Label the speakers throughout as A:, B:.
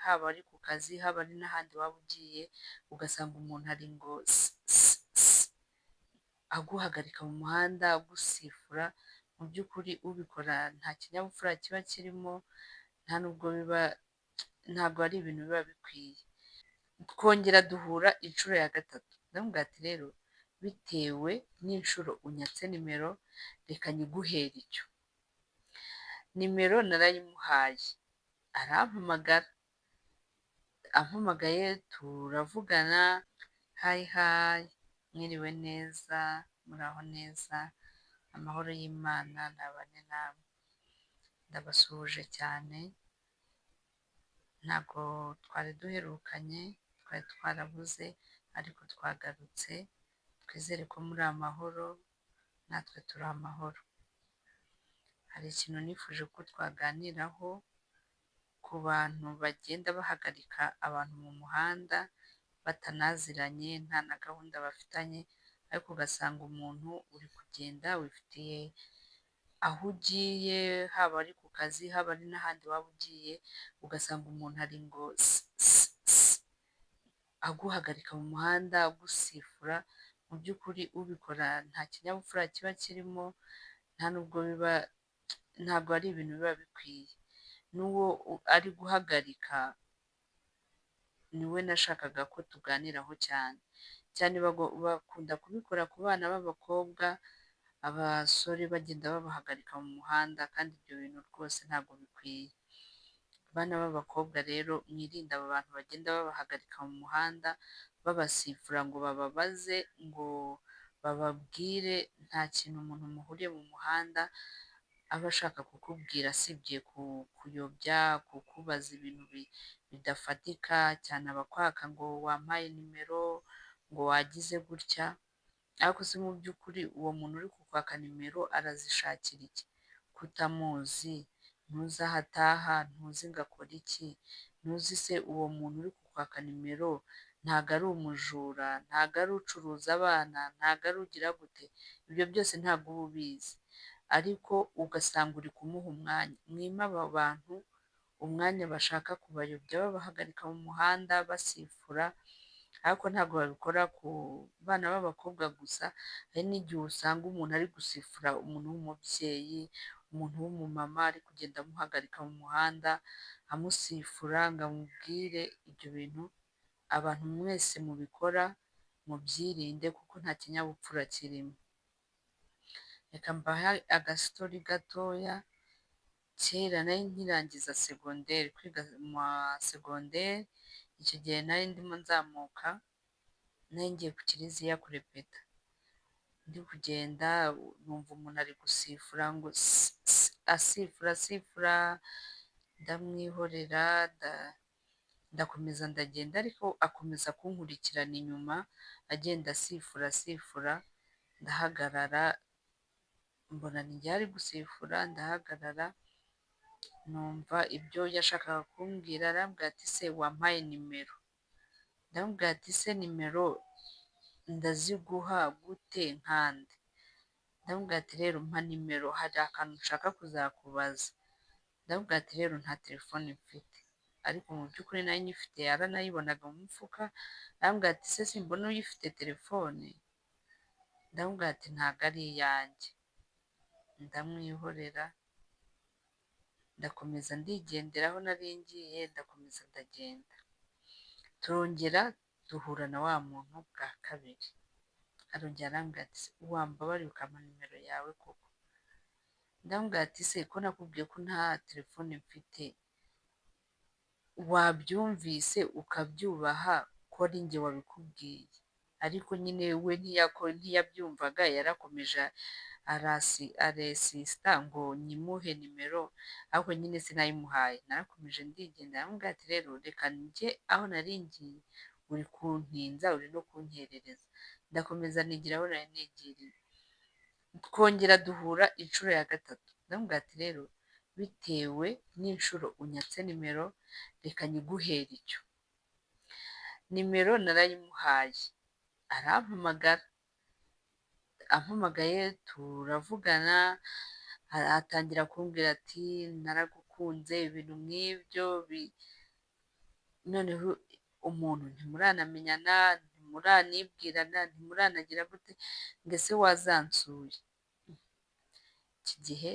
A: haba ari ku kazi, haba ari n'ahandi waba ugiye, ugasanga umuntu ari ngo aguhagarika mu muhanda, agusifura, mu by'ukuri ubikora nta kinyabupfura kiba kirimo, nta nubwo biba ntabwo ari ibintu biba bikwiye. Twongera duhura inshuro ya gatatu, ndamubwira ati rero bitewe n'inshuro unyatse nimero, reka nyiguhere icyo. Nimero narayimuhaye, arampamagara, ampamagaye turavugana, hayi hayi, mwiriwe neza, muraho neza, amahoro y'Imana nabane namwe, ndabasuhuje cyane, ntabwo twari duherukanye, twari twarabuze ariko twagarutse, twizere ko muri amahoro, natwe turi amahoro. Hari ikintu nifuje ko twaganiraho ku bantu bagenda bahagarika abantu mu muhanda batanaziranye, nta na gahunda bafitanye, ariko ugasanga umuntu uri kugenda wifitiye aho ugiye, haba ari ku kazi, haba ari n'ahandi waba ugiye, ugasanga umuntu ari ngo aguhagarika mu muhanda, agusifura, mu by'ukuri ubikora nta kinyabupfura kiba kirimo, nta nubwo biba ntabwo ari ibintu biba bikwiye. N'uwo ari guhagarika niwe nashakaga ko tuganiraho cyane. Cyane bakunda kubikora ku bana b'abakobwa, abasore bagenda babahagarika mu muhanda kandi ibyo bintu rwose ntabwo bikwiye. Bana b'abakobwa rero mwirinde aba bantu bagenda babahagarika mu muhanda, babasifura ngo bababaze, ngo bababwire, nta kintu umuntu muhuriye mu muhanda aba ashaka kukubwira asibye kuyobya, kukubaza ibintu bidafatika, cyane abakwaka ngo wampaye nimero, ngo wagize gutya, ariko se mu by'ukuri uwo muntu uri kukwaka nimero arazishakira iki? Kutamuzi, ntuzi aho ataha, ntuzi ngo akora iki, ntuzi se uwo muntu uri kukwaka nimero ntago ari umujura, ntago ari ucuruza abana, ntago ari ugira gute, ibyo byose ntabwo uba ubizi, ariko ugasanga uri kumuha umwanya. Mwime aba bantu umwanya bashaka kubayobya, babahagarika mu muhanda basifura, ariko ntabwo babikora ku bana b'abakobwa gusa, hari n'igihe usanga umuntu ari gusifura umuntu w'umubyeyi, umuntu w'umumama ari kugenda amuhagarika mu muhanda, amusifura ngo amubwire. Ibyo bintu abantu mwese mubikora mubyirinde kuko nta kinyabupfura kirimo. Reka mbahe agasitori gatoya, kera nari nkirangiza segonderi, kwiga mu segonderi, icyo gihe nari ndimo nzamuka, nari ngiye ku kiliziya kurepeta, ndi kugenda numva umuntu ari gusifura ngo asifura asifura, ndamwihorera, ndakomeza ndagenda, ariko akomeza kunkurikirana inyuma, agenda asifura asifura, ndahagarara, mbona ni njye ari gusifura, ndahagarara, numva ibyo yashakaga kumbwira, arambwira ati se wampaye nimero? Ndamubwira ati se nimero ndaziguha gute nkande? Ndamubwira ati rero mpa nimero, hari akantu nshaka kuzakubaza. Ndamubwira ati rero nta telefone mfite, ariko mu by'ukuri nari nyifite, yaranayibonaga mu mufuka, arambwira ati se simbona uyifite telefone? Ndamubwira ati ntago ari iyanjye, ndamwihorera, ndakomeza ndigendera aho nari ngiye, ndakomeza ndagenda. Turongera duhura na wa muntu bwa kabiri, arongera arambwira ati wambabariye ukampa nimero yawe koko? Ndamubwira ati se ko nakubwiye ko nta telefone mfite, wabyumvise ukabyubaha ko ari njye wabikubwiye? Ariko nyine we ntiyabyumvaga, yarakomeje aresisita ngo nyimuhe nimero, ariko nyine sinayimuhaye, narakomeje ndigendera. Ndamubwira ati rero reka njye aho nari ngiye, uri kuntinza, uri no kunkerereza. Ndakomeza nigira aho nari nigiriye, twongera duhura inshuro ya gatatu, ndamubwira ati rero bitewe n'inshuro unyatse nimero, reka nyiguhere icyo. Nimero narayimuhaye, arampamagara, ampamagaye turavugana, atangira kumbwira ati naragukunze, ibintu nk'ibyo noneho umuntu ntimuranamenyana, ntimuranibwirana, ntimuranagira gute, ngo ese wazansuye? Iki gihe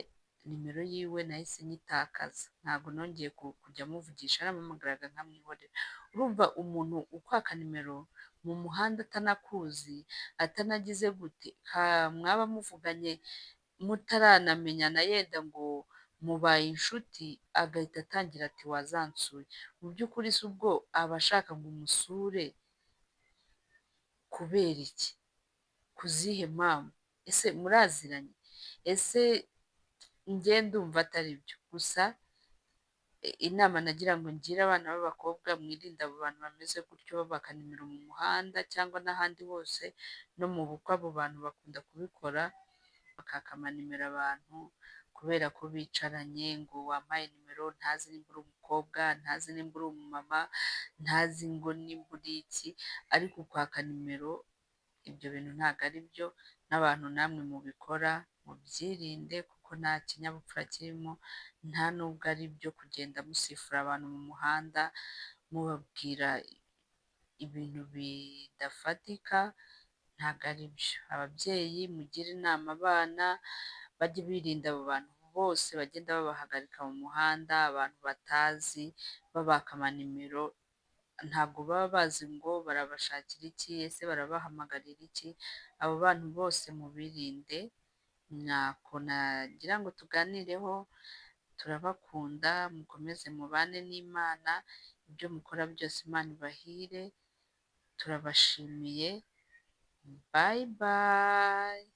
A: nimero yiwe nahise nyitakaza, ntabwo nongeye kujya muvugisha, naramuhamagaraga nkamwihorera. Urumva umuntu ukwaka nimero mu muhanda atanakuzi, atanagize gute, mwaba muvuganye mutaranamenyana yenda ngo mubaye inshuti, agahita atangira ati wazansuye. Mu by'ukuri si ubwo aba ashaka ngo umusure kubera iki? Ku zihe mpamvu? Ese muraziranye? Ese njye ndumva atari byo. Gusa inama nagira ngo ngire abana b'abakobwa, mwirinde abo bantu bameze gutyo babaka nimero mu muhanda cyangwa n'ahandi hose, no mu bukwe abo bantu bakunda kubikora, bakaka amanimero abantu kubera ko bicaranye, ngo wampaye nimero, ntazi nimba uri umukobwa, ntazi nimba uri umumama, ntazi ngo nimba uri iki, ariko kwaka nimero ibyo bintu ntabwo ari byo, n'abantu namwe mubikora mubyirinde kuko nta kinyabupfura kirimo, nta nubwo ari byo kugenda musifura abantu mu muhanda, mubabwira ibintu bidafatika, ntabwo ari byo. Ababyeyi mugire inama abana, bajye birinda abo bantu bose bagenda babahagarika mu muhanda, abantu batazi babaka amanimero, ntabwo baba bazi ngo barabashakira iki, ese barabahamagarira iki, abo bantu bose mubirinde, ntako nagira ngo tuganireho, turabakunda, mukomeze mubane n'Imana, ibyo mukora byose Imana ibahire, turabashimiye, bayi bayi.